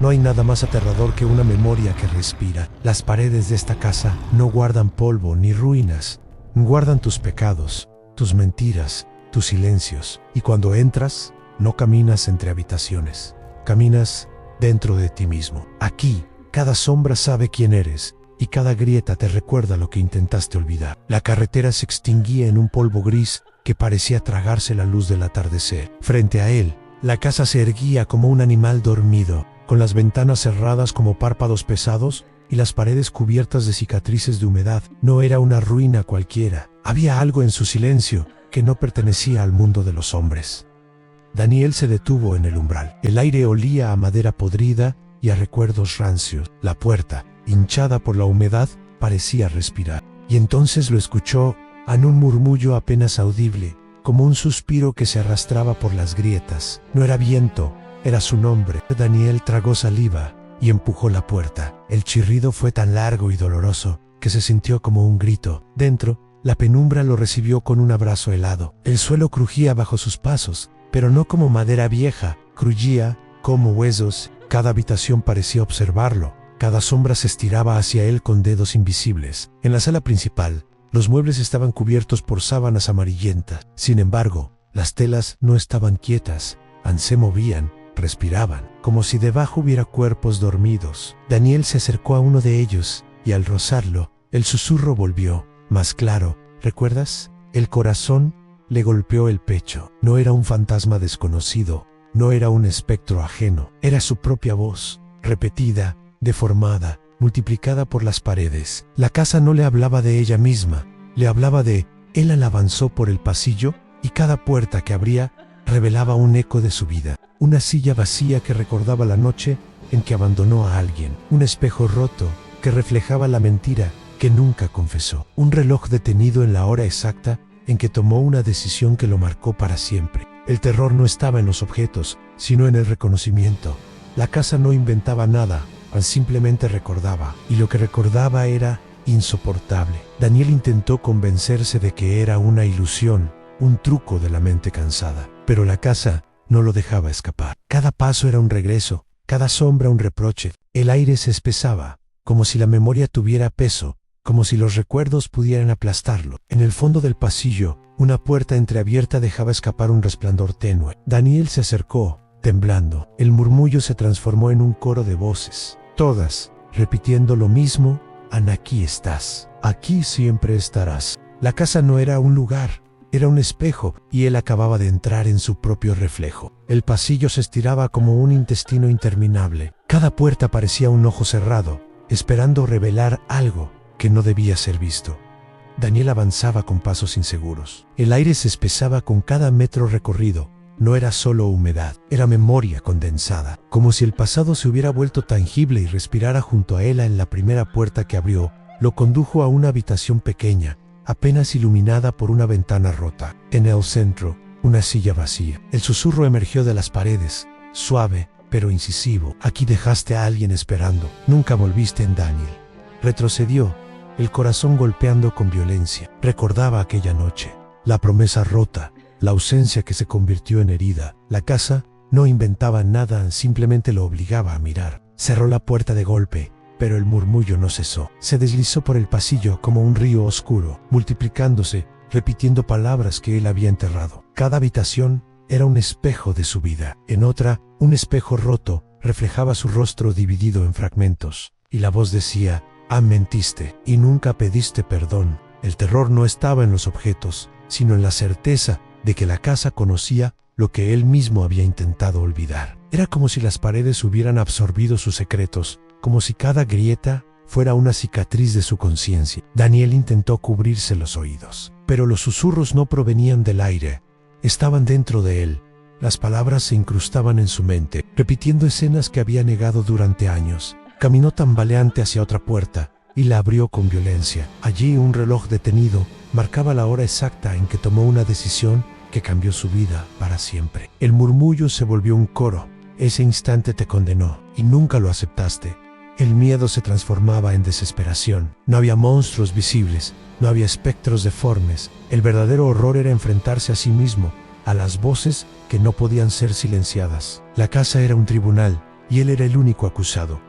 No hay nada más aterrador que una memoria que respira. Las paredes de esta casa no guardan polvo ni ruinas. Guardan tus pecados, tus mentiras, tus silencios. Y cuando entras, no caminas entre habitaciones. Caminas dentro de ti mismo. Aquí, cada sombra sabe quién eres y cada grieta te recuerda lo que intentaste olvidar. La carretera se extinguía en un polvo gris que parecía tragarse la luz del atardecer. Frente a él, la casa se erguía como un animal dormido, con las ventanas cerradas como párpados pesados y las paredes cubiertas de cicatrices de humedad. No era una ruina cualquiera. Había algo en su silencio que no pertenecía al mundo de los hombres. Daniel se detuvo en el umbral. El aire olía a madera podrida y a recuerdos rancios. La puerta, hinchada por la humedad, parecía respirar. Y entonces lo escuchó en un murmullo apenas audible, como un suspiro que se arrastraba por las grietas. No era viento, era su nombre. Daniel tragó saliva y empujó la puerta. El chirrido fue tan largo y doloroso que se sintió como un grito. Dentro, la penumbra lo recibió con un abrazo helado. El suelo crujía bajo sus pasos, pero no como madera vieja, crujía como huesos. Cada habitación parecía observarlo. Cada sombra se estiraba hacia él con dedos invisibles. En la sala principal, los muebles estaban cubiertos por sábanas amarillentas. Sin embargo, las telas no estaban quietas. Se movían, respiraban, como si debajo hubiera cuerpos dormidos. Daniel se acercó a uno de ellos, y al rozarlo, el susurro volvió, más claro. ¿Recuerdas? El corazón le golpeó el pecho. No era un fantasma desconocido, no era un espectro ajeno. Era su propia voz, repetida, deformada, multiplicada por las paredes. La casa no le hablaba de ella misma, le hablaba de él. Al avanzó por el pasillo, y cada puerta que abría revelaba un eco de su vida. Una silla vacía que recordaba la noche en que abandonó a alguien. Un espejo roto que reflejaba la mentira que nunca confesó. Un reloj detenido en la hora exacta en que tomó una decisión que lo marcó para siempre. El terror no estaba en los objetos, sino en el reconocimiento. La casa no inventaba nada, simplemente recordaba, y lo que recordaba era insoportable. Daniel intentó convencerse de que era una ilusión, un truco de la mente cansada, pero la casa no lo dejaba escapar. Cada paso era un regreso, cada sombra un reproche. El aire se espesaba, como si la memoria tuviera peso, como si los recuerdos pudieran aplastarlo. En el fondo del pasillo, una puerta entreabierta dejaba escapar un resplandor tenue. Daniel se acercó, temblando. El murmullo se transformó en un coro de voces, todas repitiendo lo mismo: aquí estás, aquí siempre estarás. La casa no era un lugar, era un espejo, y él acababa de entrar en su propio reflejo. El pasillo se estiraba como un intestino interminable. Cada puerta parecía un ojo cerrado, esperando revelar algo que no debía ser visto. Daniel avanzaba con pasos inseguros. El aire se espesaba con cada metro recorrido. No era solo humedad, era memoria condensada, como si el pasado se hubiera vuelto tangible y respirara junto a él. En la primera puerta que abrió, lo condujo a una habitación pequeña, apenas iluminada por una ventana rota. En el centro, una silla vacía. El susurro emergió de las paredes, suave pero incisivo: aquí dejaste a alguien esperando, nunca volviste. En Daniel retrocedió, el corazón golpeando con violencia. Recordaba aquella noche, la promesa rota, la ausencia que se convirtió en herida. La casa no inventaba nada, simplemente lo obligaba a mirar. Cerró la puerta de golpe, pero el murmullo no cesó. Se deslizó por el pasillo como un río oscuro, multiplicándose, repitiendo palabras que él había enterrado. Cada habitación era un espejo de su vida. En otra, un espejo roto reflejaba su rostro dividido en fragmentos, y la voz decía: mentiste, y nunca pediste perdón. El terror no estaba en los objetos, sino en la certeza de que la casa conocía lo que él mismo había intentado olvidar. Era como si las paredes hubieran absorbido sus secretos, como si cada grieta fuera una cicatriz de su conciencia. Daniel intentó cubrirse los oídos, pero los susurros no provenían del aire, estaban dentro de él. Las palabras se incrustaban en su mente, repitiendo escenas que había negado durante años. Caminó tambaleante hacia otra puerta y la abrió con violencia. Allí un reloj detenido marcaba la hora exacta en que tomó una decisión que cambió su vida para siempre. El murmullo se volvió un coro: ese instante te condenó y nunca lo aceptaste. El miedo se transformaba en desesperación. No había monstruos visibles, no había espectros deformes. El verdadero horror era enfrentarse a sí mismo, a las voces que no podían ser silenciadas. La casa era un tribunal, y él era el único acusado.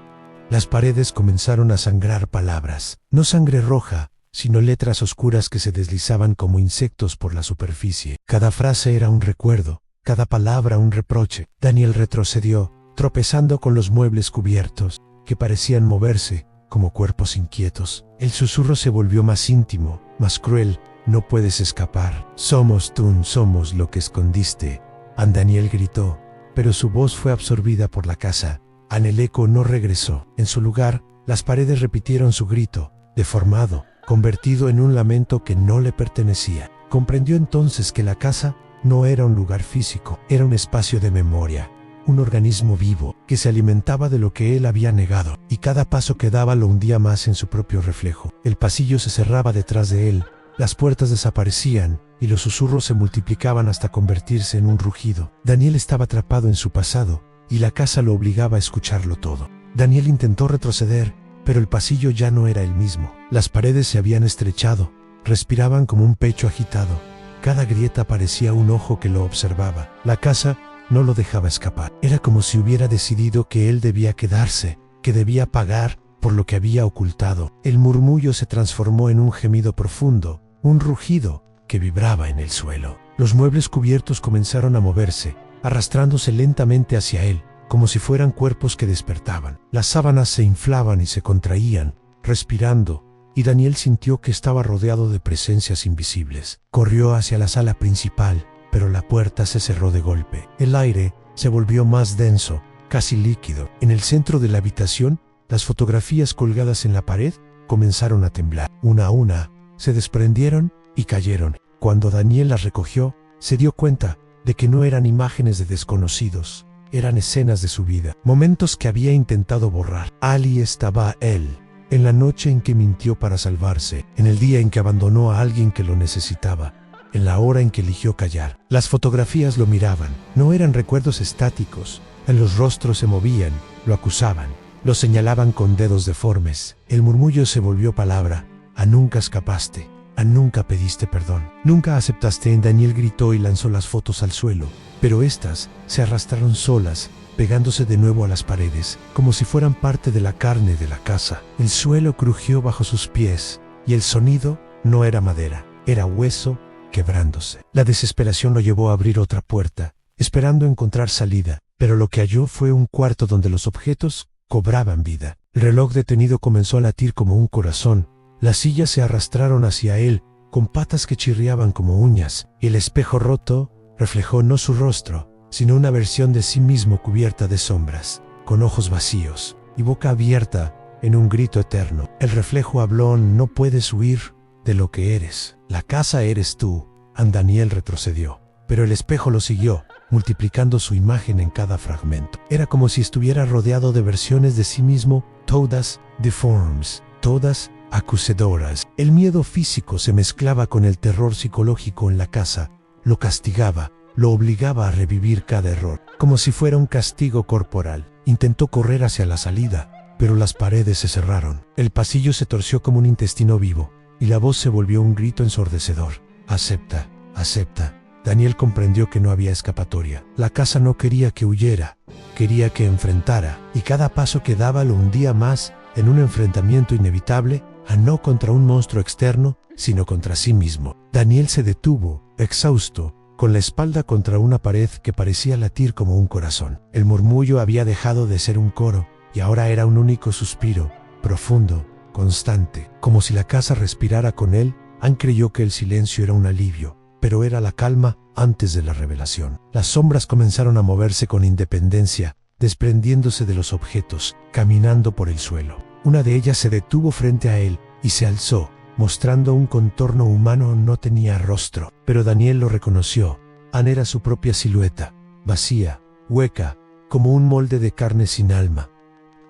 Las paredes comenzaron a sangrar palabras, no sangre roja, sino letras oscuras que se deslizaban como insectos por la superficie. Cada frase era un recuerdo, cada palabra un reproche. Daniel retrocedió, tropezando con los muebles cubiertos, que parecían moverse como cuerpos inquietos. El susurro se volvió más íntimo, más cruel. No puedes escapar. Somos tú, somos lo que escondiste. Daniel gritó, pero su voz fue absorbida por la casa. El eco no regresó. En su lugar, las paredes repitieron su grito, deformado, convertido en un lamento que no le pertenecía. Comprendió entonces que la casa no era un lugar físico, era un espacio de memoria, un organismo vivo que se alimentaba de lo que él había negado, y cada paso que daba lo hundía más en su propio reflejo. El pasillo se cerraba detrás de él, las puertas desaparecían y los susurros se multiplicaban hasta convertirse en un rugido. Daniel estaba atrapado en su pasado y la casa lo obligaba a escucharlo todo. Daniel intentó retroceder, pero el pasillo ya no era el mismo. Las paredes se habían estrechado, respiraban como un pecho agitado. Cada grieta parecía un ojo que lo observaba. La casa no lo dejaba escapar. Era como si hubiera decidido que él debía quedarse, que debía pagar por lo que había ocultado. El murmullo se transformó en un gemido profundo, un rugido que vibraba en el suelo. Los muebles cubiertos comenzaron a moverse, arrastrándose lentamente hacia él, como si fueran cuerpos que despertaban. Las sábanas se inflaban y se contraían, respirando, y Daniel sintió que estaba rodeado de presencias invisibles. Corrió hacia la sala principal, pero la puerta se cerró de golpe. El aire se volvió más denso, casi líquido. En el centro de la habitación, las fotografías colgadas en la pared comenzaron a temblar. Una a una, se desprendieron y cayeron. Cuando Daniel las recogió, se dio cuenta de que no eran imágenes de desconocidos, eran escenas de su vida, momentos que había intentado borrar. Ali estaba él, en la noche en que mintió para salvarse, en el día en que abandonó a alguien que lo necesitaba, en la hora en que eligió callar. Las fotografías lo miraban, no eran recuerdos estáticos, en los rostros se movían, lo acusaban, lo señalaban con dedos deformes. El murmullo se volvió palabra. Nunca escapaste, nunca pediste perdón, nunca aceptaste. Daniel gritó y lanzó las fotos al suelo, pero estas se arrastraron solas, pegándose de nuevo a las paredes, como si fueran parte de la carne de la casa. El suelo crujió bajo sus pies, y el sonido no era madera, era hueso quebrándose. La desesperación lo llevó a abrir otra puerta, esperando encontrar salida, pero lo que halló fue un cuarto donde los objetos cobraban vida. El reloj detenido comenzó a latir como un corazón, las sillas se arrastraron hacia él, con patas que chirriaban como uñas, y el espejo roto reflejó no su rostro, sino una versión de sí mismo cubierta de sombras, con ojos vacíos y boca abierta en un grito eterno. El reflejo habló: no puedes huir de lo que eres. La casa eres tú. Daniel retrocedió, pero el espejo lo siguió, multiplicando su imagen en cada fragmento. Era como si estuviera rodeado de versiones de sí mismo, todas deformes, todas acusadoras. El miedo físico se mezclaba con el terror psicológico en la casa, lo castigaba, lo obligaba a revivir cada error, como si fuera un castigo corporal. Intentó correr hacia la salida, pero las paredes se cerraron. El pasillo se torció como un intestino vivo, y la voz se volvió un grito ensordecedor. Acepta, acepta. Daniel comprendió que no había escapatoria. La casa no quería que huyera, quería que enfrentara, y cada paso que daba lo hundía más en un enfrentamiento inevitable, no contra un monstruo externo, sino contra sí mismo. Daniel se detuvo, exhausto, con la espalda contra una pared que parecía latir como un corazón. El murmullo había dejado de ser un coro, y ahora era un único suspiro, profundo, constante, como si la casa respirara con él. Creyó que el silencio era un alivio, pero era la calma antes de la revelación. Las sombras comenzaron a moverse con independencia, desprendiéndose de los objetos, caminando por el suelo. Una de ellas se detuvo frente a él y se alzó, mostrando un contorno humano. No tenía rostro, pero Daniel lo reconoció. Era su propia silueta, vacía, hueca, como un molde de carne sin alma.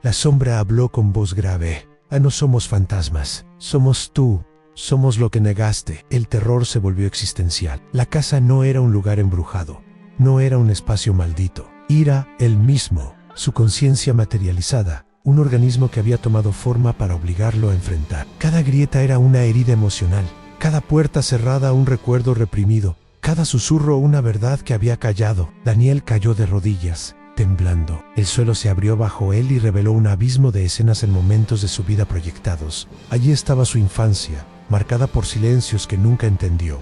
La sombra habló con voz grave. No somos fantasmas, somos tú, somos lo que negaste. El terror se volvió existencial. La casa no era un lugar embrujado, no era un espacio maldito. Era él mismo, su conciencia materializada, un organismo que había tomado forma para obligarlo a enfrentar. Cada grieta era una herida emocional, cada puerta cerrada un recuerdo reprimido, cada susurro una verdad que había callado. Daniel cayó de rodillas, temblando. El suelo se abrió bajo él y reveló un abismo de escenas en momentos de su vida proyectados. Allí estaba su infancia, marcada por silencios que nunca entendió.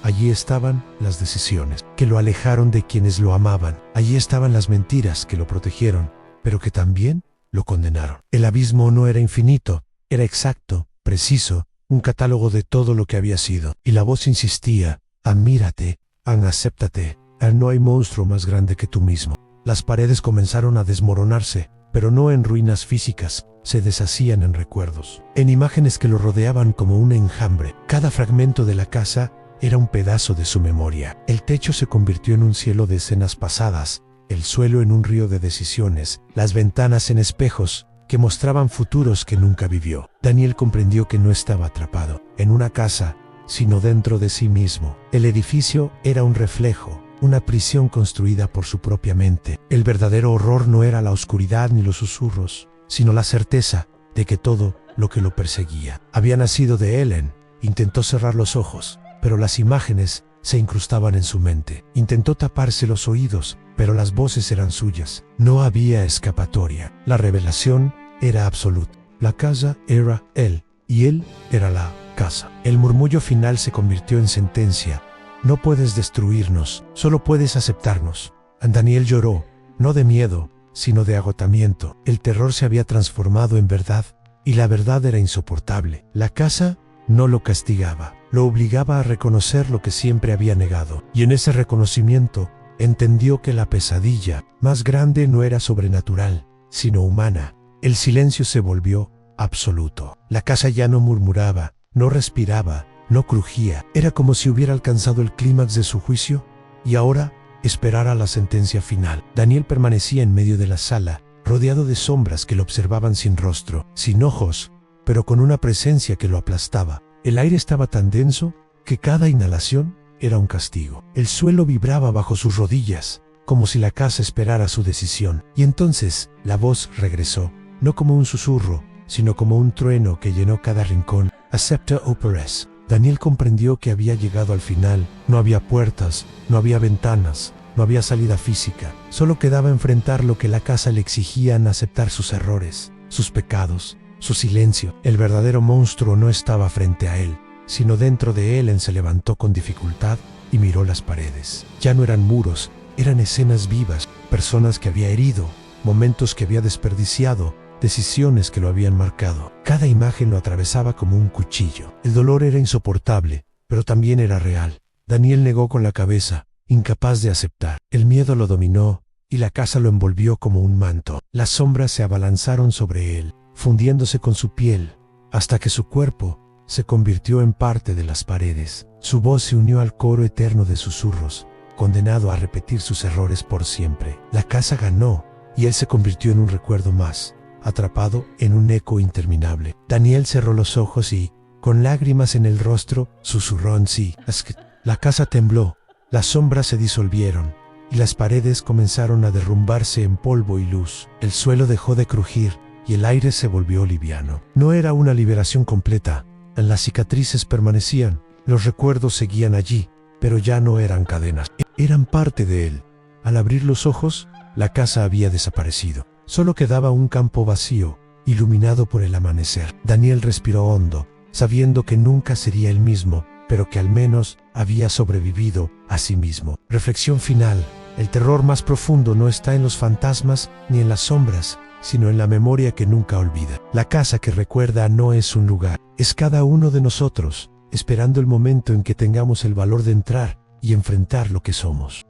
Allí estaban las decisiones que lo alejaron de quienes lo amaban. Allí estaban las mentiras que lo protegieron, pero que también lo condenaron. El abismo no era infinito, era exacto, preciso, un catálogo de todo lo que había sido. Y la voz insistía: admírate, acéptate, no hay monstruo más grande que tú mismo. Las paredes comenzaron a desmoronarse, pero no en ruinas físicas, se deshacían en recuerdos, en imágenes que lo rodeaban como un enjambre. Cada fragmento de la casa era un pedazo de su memoria. El techo se convirtió en un cielo de escenas pasadas, el suelo en un río de decisiones, las ventanas en espejos que mostraban futuros que nunca vivió. Daniel comprendió que no estaba atrapado en una casa, sino dentro de sí mismo. El edificio era un reflejo, una prisión construida por su propia mente. El verdadero horror no era la oscuridad ni los susurros, sino la certeza de que todo lo que lo perseguía había nacido de Ellen. Intentó cerrar los ojos, pero las imágenes se incrustaban en su mente. Intentó taparse los oídos, pero las voces eran suyas. No había escapatoria. La revelación era absoluta. La casa era él, y él era la casa. El murmullo final se convirtió en sentencia. No puedes destruirnos, solo puedes aceptarnos. Daniel lloró, no de miedo, sino de agotamiento. El terror se había transformado en verdad, y la verdad era insoportable. La casa no lo castigaba, lo obligaba a reconocer lo que siempre había negado. Y en ese reconocimiento, entendió que la pesadilla más grande no era sobrenatural, sino humana. El silencio se volvió absoluto. La casa ya no murmuraba, no respiraba, no crujía. Era como si hubiera alcanzado el clímax de su juicio y ahora esperara la sentencia final. Daniel permanecía en medio de la sala, rodeado de sombras que lo observaban sin rostro, sin ojos, pero con una presencia que lo aplastaba. El aire estaba tan denso que cada inhalación era un castigo. El suelo vibraba bajo sus rodillas, como si la casa esperara su decisión. Y entonces la voz regresó, no como un susurro, sino como un trueno que llenó cada rincón. Acepta o peres. Daniel comprendió que había llegado al final. No había puertas, no había ventanas, no había salida física. Solo quedaba enfrentar lo que la casa le exigían: aceptar sus errores, sus pecados, su silencio. El verdadero monstruo no estaba frente a él, sino dentro de él. Se levantó con dificultad y miró las paredes. Ya no eran muros, eran escenas vivas, personas que había herido, momentos que había desperdiciado, decisiones que lo habían marcado. Cada imagen lo atravesaba como un cuchillo. El dolor era insoportable, pero también era real. Daniel negó con la cabeza, incapaz de aceptar. El miedo lo dominó, y la casa lo envolvió como un manto. Las sombras se abalanzaron sobre él, fundiéndose con su piel, hasta que su cuerpo se convirtió en parte de las paredes. Su voz se unió al coro eterno de susurros, condenado a repetir sus errores por siempre. La casa ganó, y él se convirtió en un recuerdo más, atrapado en un eco interminable. Daniel cerró los ojos y, con lágrimas en el rostro, susurró en sí. La casa tembló, las sombras se disolvieron, y las paredes comenzaron a derrumbarse en polvo y luz. El suelo dejó de crujir, y el aire se volvió liviano. No era una liberación completa. Las cicatrices permanecían, los recuerdos seguían allí, pero ya no eran cadenas. Eran parte de él. Al abrir los ojos, la casa había desaparecido. Solo quedaba un campo vacío, iluminado por el amanecer. Daniel respiró hondo, sabiendo que nunca sería el mismo, pero que al menos había sobrevivido a sí mismo. Reflexión final. El terror más profundo no está en los fantasmas ni en las sombras, sino en la memoria que nunca olvida. La casa que recuerda no es un lugar, es cada uno de nosotros, esperando el momento en que tengamos el valor de entrar y enfrentar lo que somos.